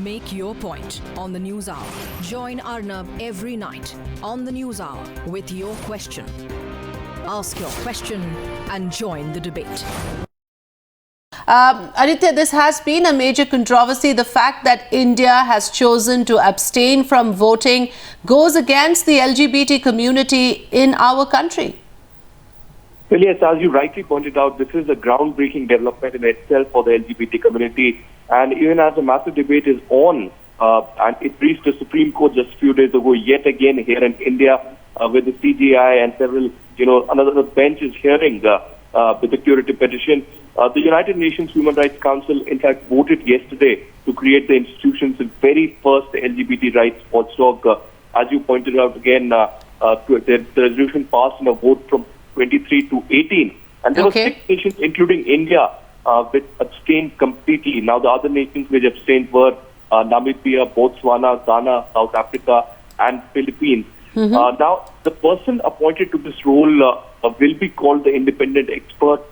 Make your point on the News Hour. Join Arnab every night on the News Hour with your question. Ask your question and join the debate. Aditya, this has been a major controversy. The fact that India has chosen to abstain from voting goes against the LGBT community in our country. Well, yes, as you rightly pointed out, this is a groundbreaking development in itself for the LGBT community. And even as a massive debate is on, and it reached the Supreme Court just a few days ago, yet again here in India, with the CGI and several, another bench is hearing the security petition. The United Nations Human Rights Council, in fact, voted yesterday to create the institution's very first LGBT rights watchdog. As you pointed out again, the resolution passed in a vote from 23 to 18. And there were 6 nations, including India, which abstained completely. Now, the other nations which abstained were Namibia, Botswana, Ghana, South Africa, and Philippines. Now, the person appointed to this role will be called the independent expert,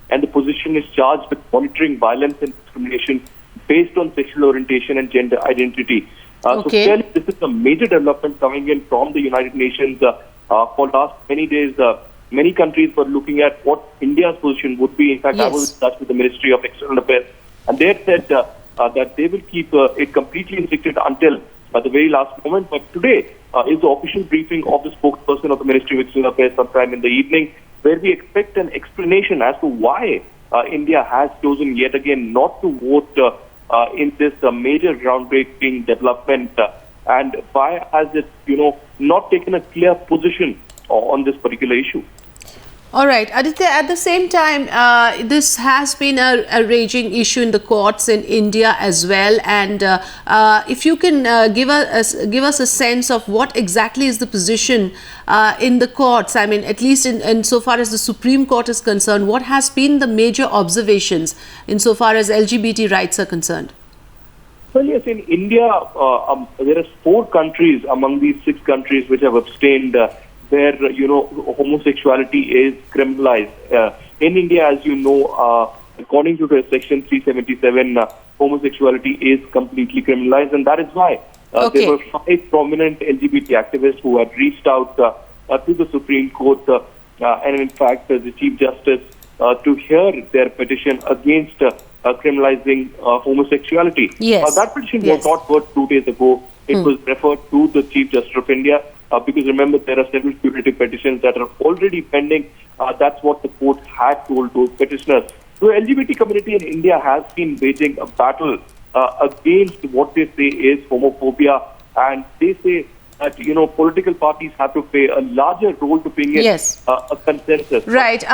and the position is charged with monitoring violence and discrimination based on sexual orientation and gender identity. So clearly, this is a major development coming in from the United Nations. For last many days, many countries were looking at what India's position would be. In fact, I was in touch with the Ministry of External Affairs, and they had said that they will keep it completely restricted until the very last moment. But today is the official briefing of the spokesperson of the Ministry of External Affairs sometime in the evening, where we expect an explanation as to why India has chosen yet again not to vote in this major groundbreaking development, and why has it, not taken a clear position on this particular issue. All right, Aditya, at the same time, this has been a raging issue in the courts in India as well. And if you can give us a sense of what exactly is the position in the courts, I mean, at least in so far as the Supreme Court is concerned, what has been the major observations in so far as LGBT rights are concerned? Well, yes, in India, there are 4 countries among these 6 countries which have abstained where, homosexuality is criminalized. In India, as you know, according to the Section 377, homosexuality is completely criminalized, and that is why there were 5 prominent LGBT activists who had reached out to the Supreme Court, and in fact, the Chief Justice, to hear their petition against criminalizing homosexuality. That petition was not heard 2 days ago. It was referred to the Chief Justice of India. Because remember, there are several curative petitions that are already pending. That's what the court had told those petitioners. The LGBT community in India has been waging a battle against what they say is homophobia, and they say that political parties have to play a larger role to bring in a consensus. Right.